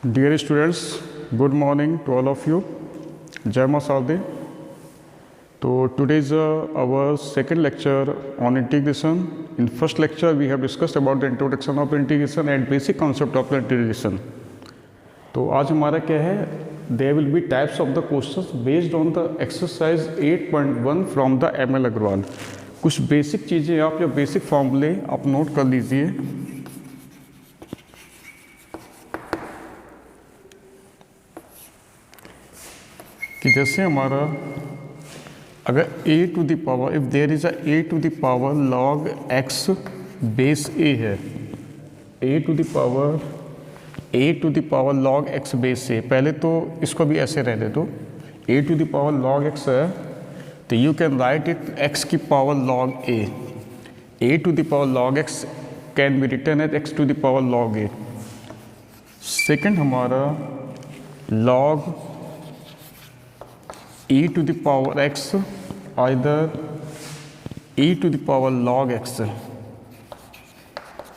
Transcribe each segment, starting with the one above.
Dear students, good morning to all of you. Jai Ma Saade. So today is our second lecture on integration. In first lecture we have discussed about the introduction of integration and basic concept of the integration. तो आज हमारा क्या है, there will be types of the questions based on the exercise 8.1 from the ML Agrawal. कुछ basic चीज़ें आप या basic फॉर्मूले आप नोट कर लीजिए. कि जैसे हमारा अगर a to the power if there is a to the power log x base a है, a to the power log x base a, पहले तो इसको भी ऐसे रहने दो, a to the power log x है तो you can write it x की power log a to the power log x can be written at x to the power log a. Second हमारा log e to the power x either e to the power log x,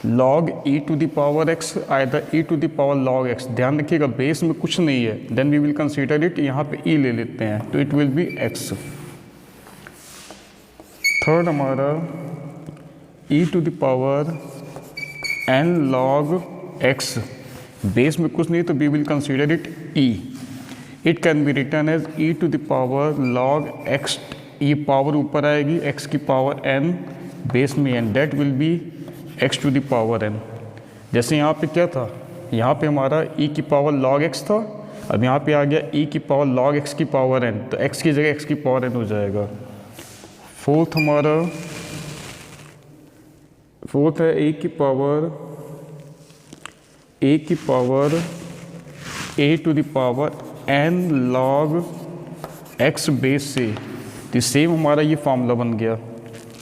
log e to the power x either e to the power log x. ध्यान रखिएगा base में कुछ नहीं है, then we will consider it, यहाँ पे e ले लेते हैं तो it will be x. Third हमारा e to the power n log x, base में कुछ नहीं तो we will consider it e. It can be written as e to the power log x, ये पावर ऊपर आएगी x की power n base में n, that will be x to the power n. जैसे यहाँ पे क्या था, यहाँ पे हमारा e की पावर log x था, अब यहाँ पे आ गया e की पावर log x की पावर n, तो x की जगह x की पावर n हो जाएगा. फोर्थ है a की power a to the power n log x base से, तो सेम हमारा ये फार्मूला बन गया.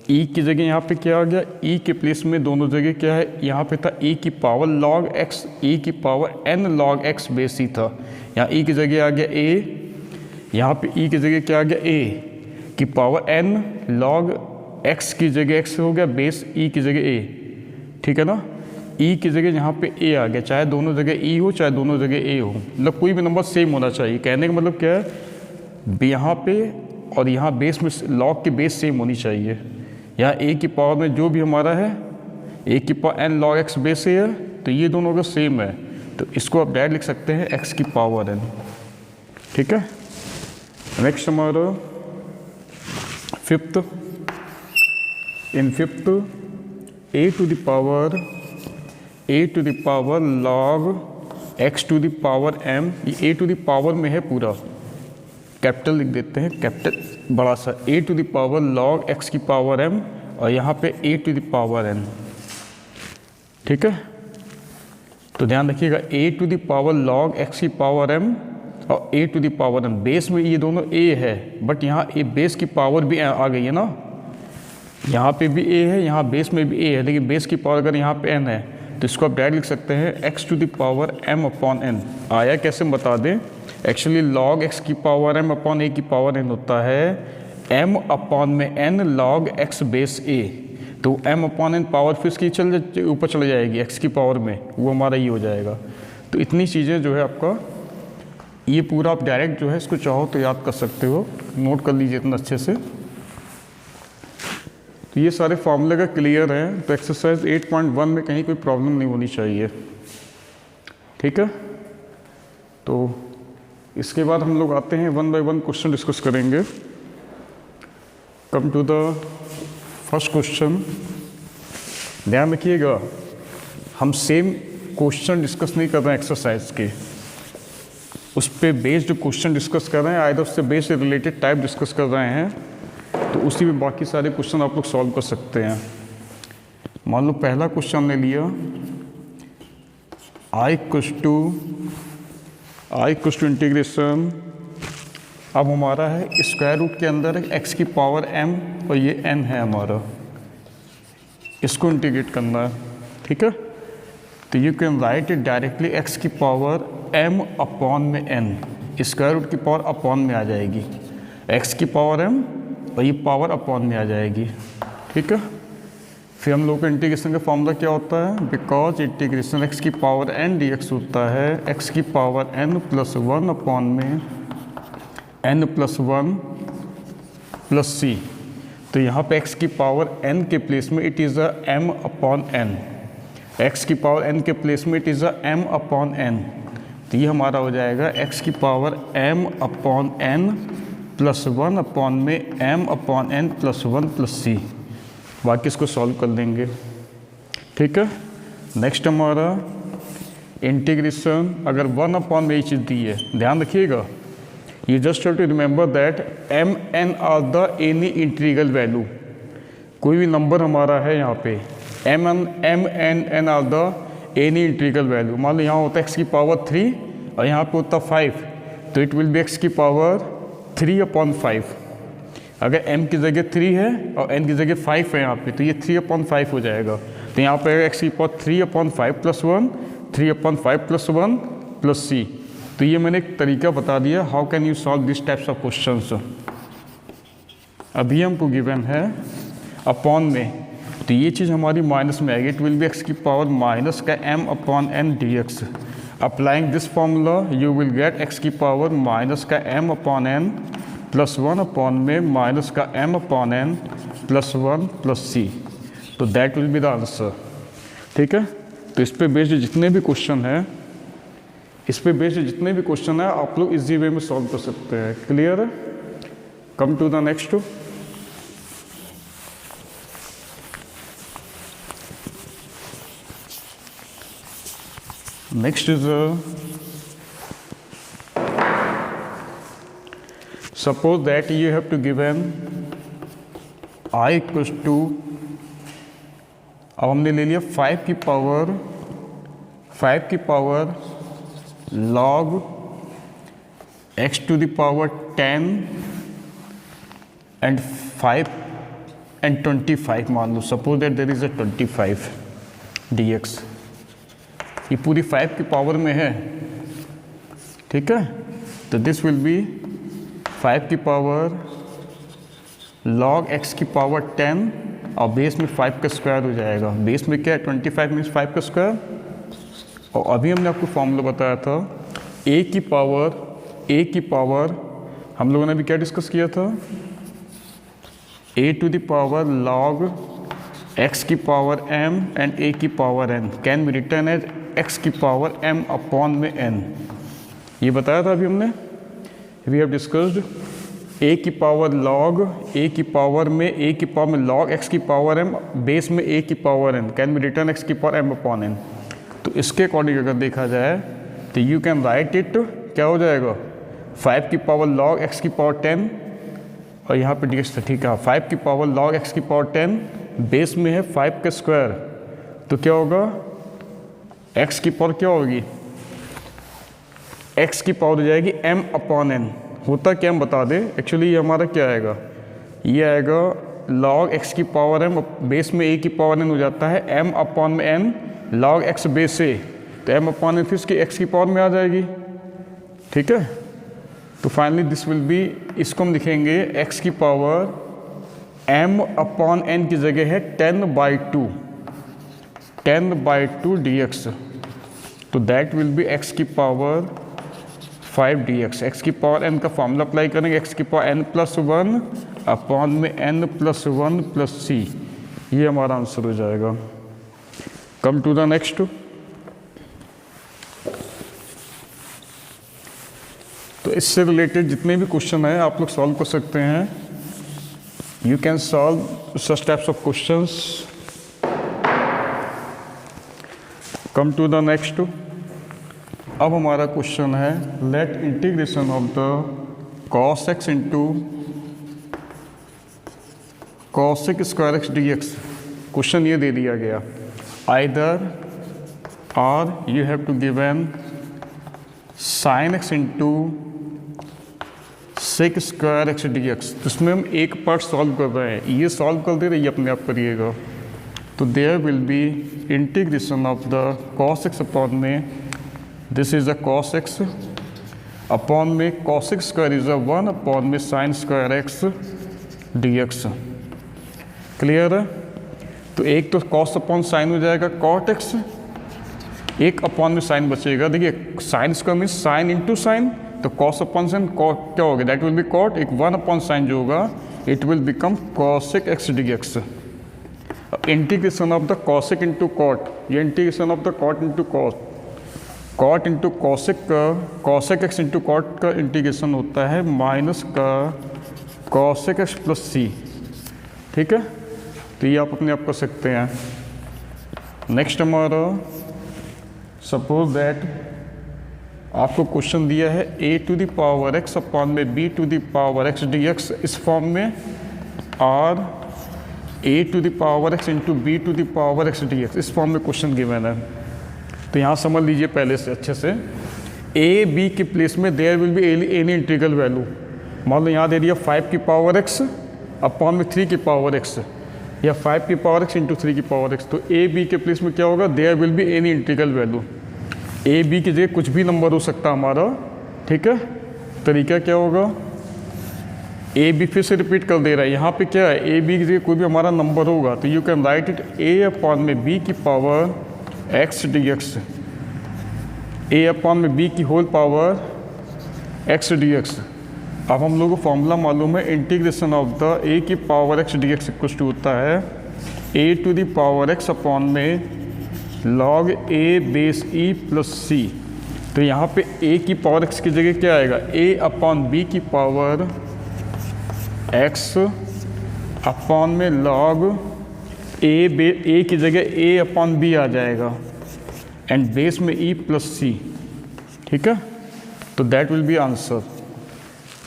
e की जगह यहाँ पे क्या आ गया, e के प्लेस में दोनों जगह क्या है, यहाँ पे था e की पावर log x, e की power n log x base ही था, यहाँ e की जगह आ गया a, यहाँ पे e की जगह क्या आ गया a की पावर n log x की जगह x हो गया बेस e की जगह a. ठीक है ना, e की जगह यहाँ पे a आ गया, चाहे दोनों जगह e हो चाहे दोनों जगह a हो, मतलब कोई भी नंबर सेम होना चाहिए. कहने का मतलब क्या है, यहाँ पे और यहाँ बेस में log की बेस सेम होनी चाहिए. यहाँ a की पावर में जो भी हमारा है a की power n log x base से है, तो ये दोनों अगर सेम है तो इसको आप डायरेक्ट लिख सकते हैं x की पावर n. ठीक है. नेक्स्ट हमारा fifth, in fifth a to the power log x to the power m, ये a टू द पावर में है पूरा, कैपिटल लिख देते हैं, कैपिटल बड़ा सा, a to the power log x की पावर m और यहाँ पे a to the power n. ठीक है, तो ध्यान रखिएगा a to the power log x की पावर m और a to the power n, base में ये दोनों a है, बट यहाँ a बेस की पावर भी आ गई है ना, यहाँ पे भी a है, यहाँ बेस में भी a है, लेकिन बेस की पावर अगर यहाँ पे n है तो इसको आप डायरेक्ट लिख सकते हैं x to the power m upon n. आया कैसे बता दें, एक्चुअली log x की पावर m अपॉन a की पावर n होता है m अपॉन में n log x base a, तो m अपॉन n पावर फिर इसकी ऊपर चले जाएगी x की पावर में, वो हमारा ये हो जाएगा. तो इतनी चीज़ें जो है आपका ये पूरा आप डायरेक्ट जो है इसको चाहो तो याद कर सकते हो, नोट कर लीजिए इतना अच्छे से. तो ये सारे फार्मूले का क्लियर है, तो एक्सरसाइज 8.1 में कहीं कोई प्रॉब्लम नहीं होनी चाहिए. ठीक है, तो इसके बाद हम लोग आते हैं 1 बाय 1 क्वेश्चन डिस्कस करेंगे. Come to the first question. ध्यान रखिएगा हम सेम क्वेश्चन डिस्कस नहीं कर रहे हैं एक्सरसाइज के, उस पर बेस्ड क्वेश्चन डिस्कस कर रहे हैं, आइदर उससे बेस्ड रिलेटेड टाइप डिस्कस कर रहे हैं, तो उसी में बाकी सारे क्वेश्चन आप लोग सॉल्व कर सकते हैं. मान लो पहला क्वेश्चन ले लिया, i इक्वल टू इंटीग्रेशन, अब हमारा है स्क्वायर रूट के अंदर है x की पावर m और ये n है हमारा, इसको इंटीग्रेट करना है. ठीक है, तो you can write it directly x की पावर m अपॉन में n, स्क्वायर रूट की पावर अपॉन में आ जाएगी, x की पावर m और ये पावर अपॉन में आ जाएगी. ठीक है, फिर हम लोग का इंटीग्रेशन का फॉर्मूला क्या होता है, बिकॉज इंटीग्रेशन एक्स की पावर एन डी एक्स होता है एक्स की power n plus one upon में n plus one plus C. तो यहाँ पे x की पावर n के प्लेस में it is a m upon n, x की पावर n के प्लेस में it is a m upon n। तो ये हमारा हो जाएगा x की power m upon n plus one upon में m upon n plus one plus C. बाकी इसको सॉल्व कर लेंगे, ठीक है। नेक्स्ट हमारा इंटीग्रेशन, अगर वन अपॉन में ये चीज़ दी है, ध्यान रखिएगा, you just have to remember that m n are the any integral value. कोई भी नंबर हमारा है यहाँ पे m n are the any integral value. मान लो यहाँ होता है x की पावर 3 और यहाँ पे होता 5, तो इट विल बी x की पावर 3 अपॉन 5। अगर m की जगह 3 है और n की जगह 5 है यहाँ पे, तो ये 3 अपॉन 5 हो जाएगा। तो यहाँ पे x की power 3 upon 5 plus 1, 3 upon 5 plus 1 plus C. तो ये मैंने एक तरीका बता दिया how can you solve this types of questions. अभी हमको गिवन है अपॉन में, तो ये चीज़ हमारी माइनस में आएगी, इट विल बी एक्स की पावर माइनस का m upon n d x. Applying this formula you will get x की पावर माइनस का m upon n plus 1 upon में माइनस का m upon n plus 1 plus C. तो that will be the answer, ठीक है। तो इस पे बेस्ड जितने भी क्वेश्चन है, इस पे बेस्ड जितने भी क्वेश्चन है आप लोग इजी वे में सॉल्व कर सकते हैं। क्लियर है? Come to the next. Next is suppose that you have to given i equals to, अब हमने ले लिया 5 की power log x to the power 10 and 5 and 25 मान लो, suppose that there is a 25 dx। ये पूरी 5 की पावर में है, ठीक है। तो दिस विल बी 5 की पावर log x की पावर 10 और बेस में 5 का स्क्वायर हो जाएगा। बेस में क्या है, 25 मीन्स 5 का स्क्वायर। और अभी हमने आपको फॉर्मूला बताया था a की पावर हम लोगों ने अभी क्या डिस्कस किया था, a to the power log x की पावर m एंड a की power n can be written as x की पावर m अपॉन में n। ये बताया था अभी हमने, वी हैव डिस्कस्ड a की पावर log a की पावर में log x की पावर m बेस में a की power n can be written x की पावर m अपॉन n। तो इसके अकॉर्डिंग अगर देखा जाए तो यू कैन राइट इट, क्या हो जाएगा, 5 की पावर log x की पावर 10 और यहाँ पे dx था, ठीक है। 5 की पावर log x की पावर 10 बेस में है 5 का स्क्वायर, तो क्या होगा, x की पावर क्या होगी, x की पावर हो जाएगी m अपॉन n। होता क्या हम बता दें, एक्चुअली ये हमारा क्या आएगा, ये आएगा log x की पावर m बेस में a की पावर n हो जाता है m अपॉन में n log x बेस से, तो m अपॉन n फिर इसकी x की पावर में आ जाएगी, ठीक है। तो फाइनली दिस विल बी, इसको हम लिखेंगे x की पावर m अपॉन n की जगह है 10/2 dx। तो दैट विल बी x की पावर 5 dx। x की पावर n का फॉर्मूला अप्लाई करेंगे, x की पावर n प्लस 1 अपॉन में n प्लस 1 प्लस सी। ये हमारा आंसर हो जाएगा। Come to the next. तो इससे रिलेटेड जितने भी क्वेश्चन हैं आप लोग सॉल्व कर सकते हैं। You can solve such types of questions. Come to the next. अब हमारा क्वेश्चन है let integration of the cos x into cosec square x D X. Question ये दे दिया गया, आइदर और you have to given sin x into sec square x D x. तो इसमें हम एक पार्ट सॉल्व कर रहे हैं, ये सॉल्व कर दे रहे, ये अपने आप करिएगा। तो there will be integration of the cos x upon में, this is the cos x upon में cosec स्क्वायर इज 1 अपॉन में sin square x dx। Clear है? तो एक तो कॉस अपॉन साइन हो जाएगा कॉट एक्स, एक अपॉन में साइन बचेगा। देखिए sine square mean sine into sine, तो कॉस अपॉन साइन क्या होगा, दैट विल बी कॉट। एक वन अपॉन साइन जो होगा it will become cosec x D x. Integration of the cosec into cot, ये integration of the cot into cot into cosec का, cosec x into cot का integration होता है minus का cosec x plus सी। ठीक है, तो ये आप अपने आप कर सकते हैं। नेक्स्ट हमारा सपोज दैट आपको क्वेश्चन दिया है a to the power x upon में b to the power x D x इस फॉर्म में, और a to the power x into b to the power x D x इस form में question given है। तो यहाँ समझ लीजिए पहले से अच्छे से, ए बी के प्लेस में there will be any integral value. मान लो यहाँ दे दिया 5 की पावर एक्स अपॉन में 3 की पावर एक्स, या 5 की पावर एक्स इंटू 3 की पावर एक्स। तो ए बी के प्लेस में क्या होगा, there will be any integral value. A B की जगह कुछ भी नंबर हो सकता हमारा। ठीक है, तरीका क्या होगा, ए बी फिर से रिपीट कर दे रहा है, यहाँ पे क्या है ए बी की जगह कोई भी हमारा नंबर होगा तो you can write it A upon में बी की power x D X, A upon में बी की whole power x D X. अब हम लोगों को फॉर्मूला मालूम है, इंटीग्रेशन ऑफ द ए की power x D x equal to होता है a to the power x upon में log a base E plus C. तो यहाँ पे ए की पावर एक्स की जगह क्या आएगा, ए अपॉन बी की पावर एक्स अपॉन में लॉग ए की जगह ए अपॉन बी आ जाएगा, एंड बेस में ई प्लस सी। ठीक है, तो दैट विल बी आंसर।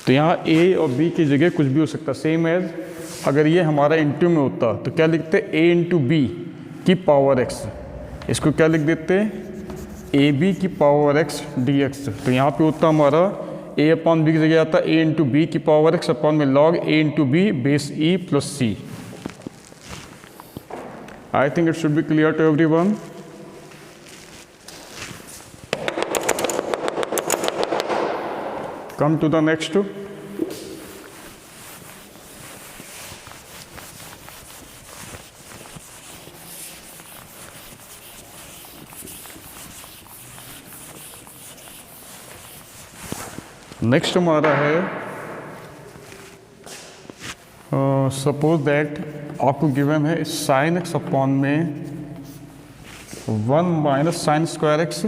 तो यहाँ ए और बी की जगह कुछ भी हो सकता, सेम एज अगर ये हमारा इंटू में होता तो क्या लिखते, ए इंटू बी की पावर एक्स, इसको क्या लिख देते ए बी की पावर एक्स डी एक्स। तो यहाँ पे होता हमारा ए अपॉन बी की जगह आता ए इंटू बी की पावर एक्स अपॉन में log A into B base E plus C. I think it should be clear to everyone. Come to the next. Next हमारा है सपोज दैट आपको given है sine x upon में 1 minus sine square x,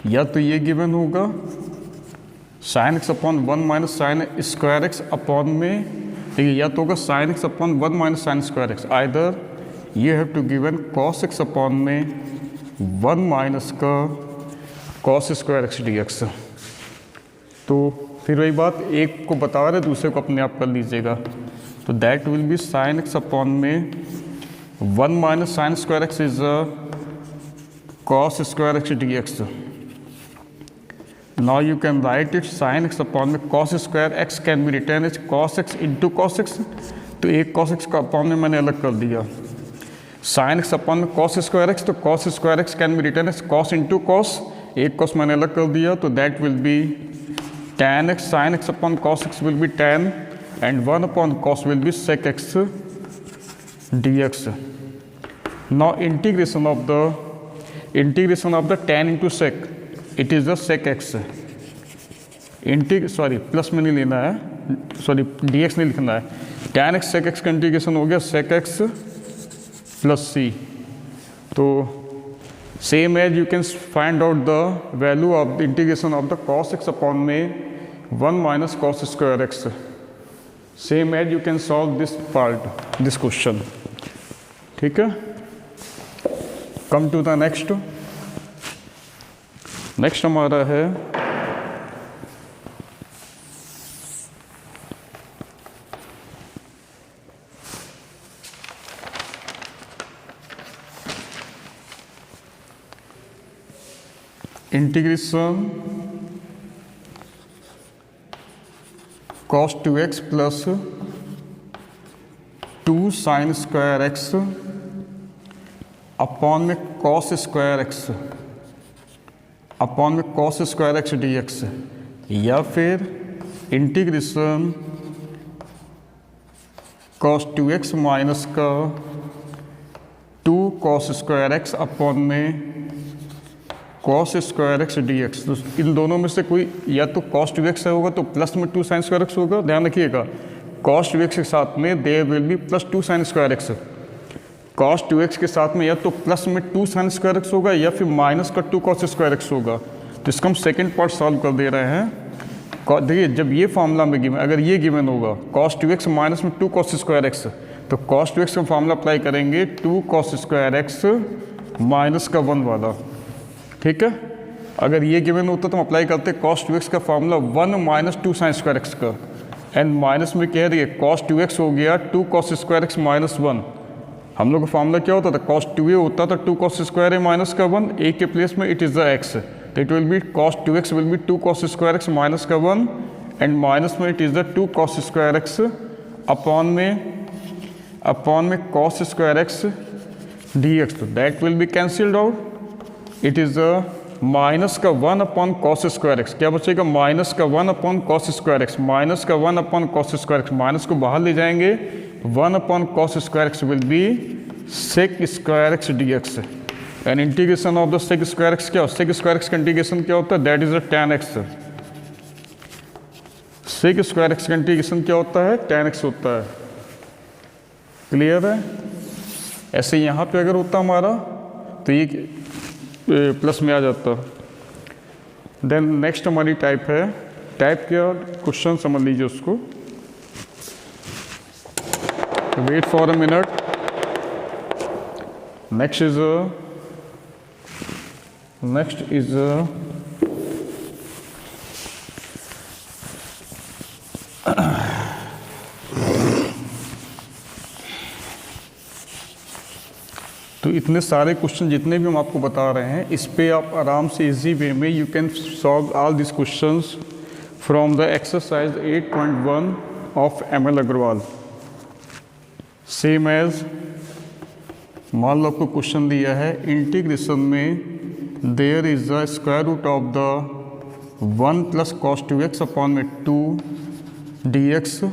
या तो ये given होगा sine x upon 1 minus sine square x upon में, ठीक है, या तो होगा sine x upon 1 minus sine square x. Either ये have to given cos x upon में 1 माइनस का cos square x D x. तो फिर वही बात, एक को बता रहे दूसरे को अपने आप कर लीजिएगा। तो that will be sine x upon में 1 minus sine square x is cos square x D x. Now you can write it sine x upon में cos square x can be written as cos x into cos x. तो एक cos x का upon में मैंने अलग कर दिया, sine x upon में कॉस स्क्वायर एक्स, तो cos square x can be written as cos into cos, एक कॉस मैंने अलग कर दिया। तो that will be tan x sin x upon cos x will be tan, and 1 upon cos will be sec x dx. Now integration of the tan into sec, it is the sec x. Plus में नहीं लेना है, dx नहीं लिखना है। tan x sec x का integration हो गया sec x प्लस c। तो same as you can find out the value of the integration of the cos x upon में 1 minus cos square x. Same as you can solve this part, this question. ठीक है, come to the next. Next हमारा है integration cos 2x plus 2 sine square x upon में cos square x upon में cos square x D x, या फिर integration cos 2x minus का 2 cos square x upon में cos square x D x. तो इन दोनों में से कोई या तो cos 2x होगा तो प्लस में 2 साइन स्क्वायर एक्स होगा। ध्यान रखिएगा cos 2x के साथ में there will be plus 2 sine square X. cos 2x के साथ में या तो प्लस में 2 साइन स्क्वायर एक्स होगा या फिर माइनस का 2 cos स्क्वायर एक्स होगा। तो इसका हम सेकेंड पार्ट सॉल्व कर दे रहे हैं। देखिए जब ये फॉर्मूला में गिवन, अगर ये गिवन होगा cos 2x माइनस में 2 cos स्क्वायर एक्स, तो cos 2x का फॉर्मूला अप्लाई करेंगे 2 cos स्क्वायर एक्स माइनस का 1 वाला। ठीक है, अगर ये गिवन होता तो हम अप्लाई करते cos 2x का formula 1 minus 2 sine square x का, एंड माइनस में कह रही है cos 2x हो गया 2 cos स्क्वायर एक्स माइनस 1। हम लोग का फॉर्मूला क्या होता था, cos 2a होता था 2 cos स्क्वायर ए माइनस का 1, a के प्लेस में इट इज़ द x, तो it will be cos 2x will be 2 cos square x minus का 1, एंड माइनस में it is the 2 cos square x upon में cos square x D x. तो that will be cancelled out. It is minus का 1 upon cos square x, क्या बचेगा minus का 1 upon cos square x, minus का 1 upon cos square x, minus को बाहर ले जाएंगे, 1 upon cos square x will be sec square x D x. And integration of the sec square x क्या हो, sec स्क्वायर एक्स का integration क्या होता है, that is a tan x। sec square x का इंटीग्रेशन क्या होता है, tan x होता है। क्लियर है। ऐसे यहाँ पे अगर होता हमारा तो ये प्लस में आ जाता। देन नेक्स्ट हमारी टाइप है, टाइप क्या क्वेश्चन समझ लीजिए उसको, wait for a minute. Next is तो इतने सारे क्वेश्चन जितने भी हम आपको बता रहे हैं, इस पे आप आराम से इजी वे में you can solve all this questions from the exercise 8.1 of ML Agarwal. Same as मान लो आपको क्वेश्चन दिया है इंटीग्रेशन में there is the square root of the 1 plus cos 2x upon में 2 dx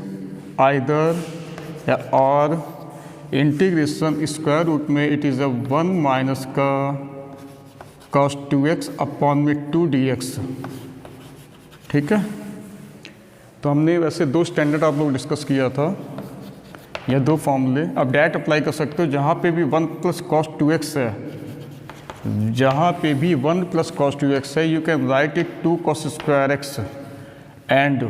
आइदर या और इंटीग्रेशन स्क्वायर रूट में इट इज़ अ 1 माइनस का cos 2x अपॉन में 2 dx। ठीक है, तो हमने वैसे 2 स्टैंडर्ड आप लोग डिस्कस किया था या 2 फॉर्मूले। अब डायरेक्ट अप्लाई कर सकते हो, जहाँ पे भी 1 प्लस cos 2x है, जहाँ पे भी 1 प्लस cos 2x है, you can write it 2 cos square x, and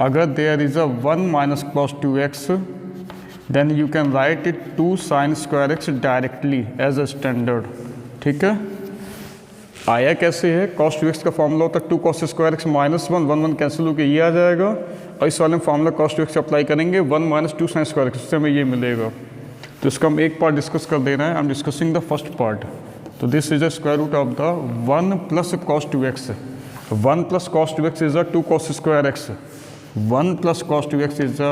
अगर there is a 1 minus cos 2x then you can write it 2 sin square x directly as a standard. ठीक है, आया कैसे है, cos 2x का formula होता है 2 cos square x minus 1, 1 1 cancel होकर ये आ जाएगा, और इस वाले में फॉर्मूला cos 2x अप्लाई करेंगे 1 माइनस 2 sin स्क्वायर एक्स, उससे हमें ये मिलेगा। तो इसका हम एक पार्ट डिस्कस कर दे रहे हैं, I am discussing the first part. तो this is the square root of the 1 plus cos 2x। 1 plus cos 2x is a 2 cos square x, 1 plus cos 2x is a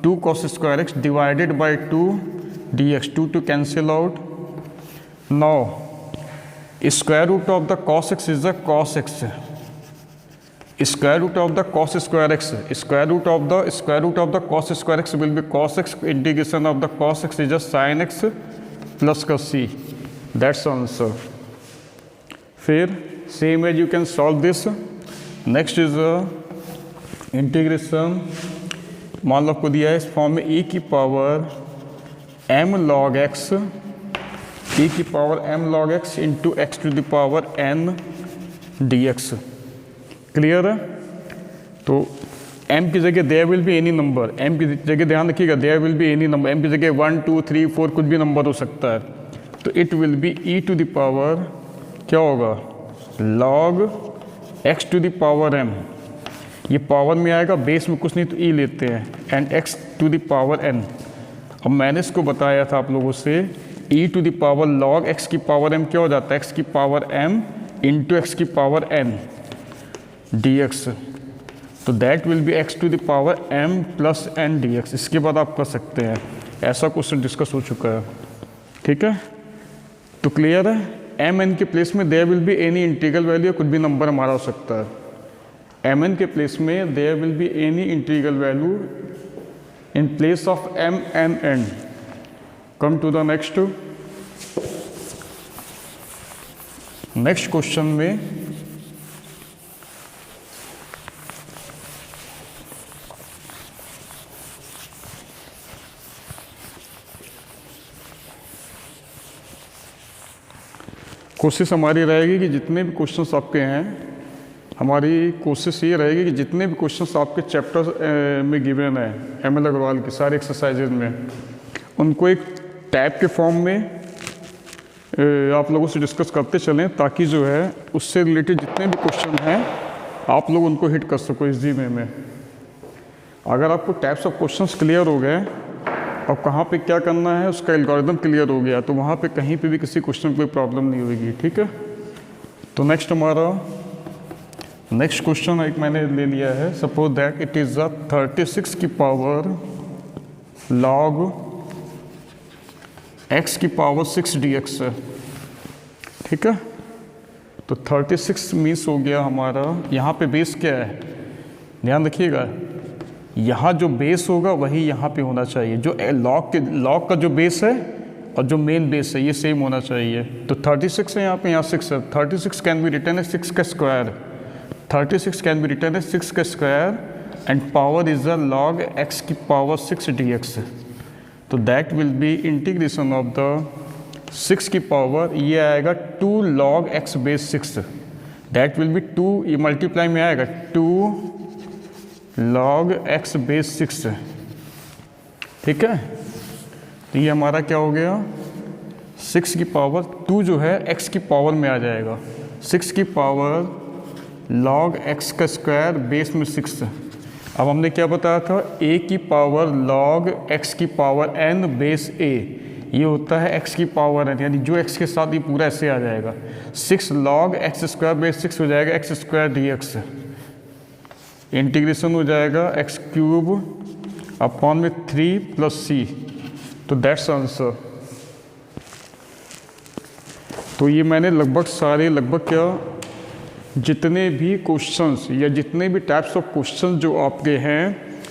2 cos square x divided by 2 dx, 2 to cancel out। now square root of the cos x is the cos x, square root of the cos square x, square root of the cos square x will be cos x, integration of the cos x is a sin x plus का c, that's answer। फिर same as you can solve this। next is integration, मान लो आपको दिया है इस form में e की power m log x, e की power m log x into X to the power n dx। Clear है। तो m की जगह there will be any number, m की जगह ध्यान रखिएगा there will be any number, m की जगह 1 2 3 4 कुछ भी नंबर हो सकता है। तो it will be e to the power क्या होगा log x to the power m, ये पावर में आएगा, बेस में कुछ नहीं तो e लेते हैं, and x to the power n। अब मैंने इसको बताया था आप लोगों से e to the power log x की पावर m क्या हो जाता है, x की पावर m इंटू एक्स की पावर n dx। तो that will be x to the power m plus n dx। इसके बाद आप कर सकते हैं, ऐसा क्वेश्चन डिस्कस हो चुका है। ठीक है, तो क्लियर है। m n के प्लेस में there will be any integral value, कुछ भी नंबर हमारा हो सकता है। m n के प्लेस में there will be any integral value in place of m n n। Come to the next question में कोशिश हमारी रहेगी कि जितने भी क्वेश्चंस आपके हैं, हमारी कोशिश ये रहेगी कि जितने भी क्वेश्चंस आपके चैप्टर में गिवन है एम एल अग्रवाल की सारे एक्सरसाइजेज में, उनको एक टैब के फॉर्म में आप लोगों से डिस्कस करते चलें, ताकि जो है उससे रिलेटेड जितने भी क्वेश्चन हैं आप लोग उनको हिट कर सको इजी वे में। अगर आपको टाइप्स ऑफ क्वेश्चंस क्लियर हो गए और कहाँ पे क्या करना है उसका एल्गोरिदम क्लियर हो गया, तो वहाँ पे कहीं पे भी किसी क्वेश्चन कोई प्रॉब्लम नहीं होगी। ठीक है, तो नेक्स्ट हमारा नेक्स्ट क्वेश्चन एक मैंने ले लिया है। सपोज दैट इट इज़ अ 36 की पावर log x की पावर 6 dx है। ठीक है, तो 36 मीन्स हो गया हमारा, यहाँ पे बेस क्या है, ध्यान रखिएगा, यहाँ जो बेस होगा वही यहाँ पे होना चाहिए। जो log का जो बेस है और जो मेन बेस है ये सेम होना चाहिए। तो 36 है यहाँ पे, यहाँ 6 है। 36 कैन बी रिटन एज 6 का square, 36 can be written as 6 का square and power is the log x की पावर 6 dx। तो that will be integration of the 6 की पावर, ये आएगा 2 log x base 6, that will be 2, ये multiply में आएगा 2 log x बेस 6। ठीक है, तो ये हमारा क्या हो गया, 6 की पावर 2 जो है x की पावर में आ जाएगा, 6 की पावर log x का स्क्वायर बेस में 6। अब हमने क्या बताया था, a की पावर log x की पावर n बेस a, ये होता है x की पावर n, यानी जो x के साथ ये पूरा ऐसे आ जाएगा। 6 log x स्क्वायर बेस 6 हो जाएगा x स्क्वायर dx, इंटीग्रेशन हो जाएगा x क्यूब अपॉन में 3 प्लस c, तो दैट्स आंसर। तो ये मैंने लगभग क्या जितने भी क्वेश्चंस या जितने भी टाइप्स ऑफ क्वेश्चन जो आपके हैं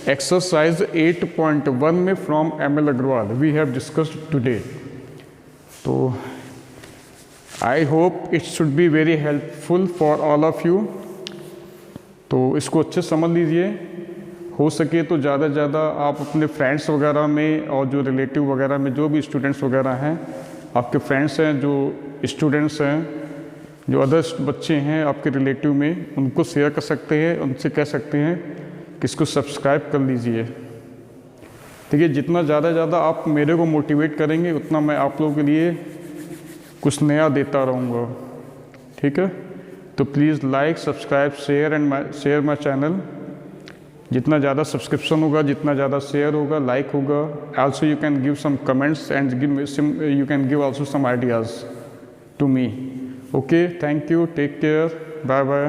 एक्सरसाइज 8.1 में from M L. Agarwal we have discussed today. तो I hope it should be very helpful for all of you. तो इसको अच्छे समझ लीजिए, हो सके तो ज़्यादा से ज़्यादा आप अपने फ्रेंड्स वगैरह में और जो रिलेटिव वगैरह में जो भी स्टूडेंट्स वगैरह हैं, आपके फ्रेंड्स हैं, जो स्टूडेंट्स हैं, जो अदर्स बच्चे हैं आपके रिलेटिव में, उनको शेयर कर सकते हैं, उनसे कह सकते हैं कि इसको सब्सक्राइब कर लीजिए। ठीक है, जितना ज़्यादा आप मेरे को मोटिवेट करेंगे उतना मैं आप लोगों के लिए कुछ नया देता रहूँगा। ठीक है, तो please like, subscribe, share my channel. जितना ज़्यादा सब्सक्रिप्शन होगा, जितना ज़्यादा शेयर होगा, लाइक होगा, also you can give some comments and you can give also some ideas to me. Okay, thank you, take care, bye bye.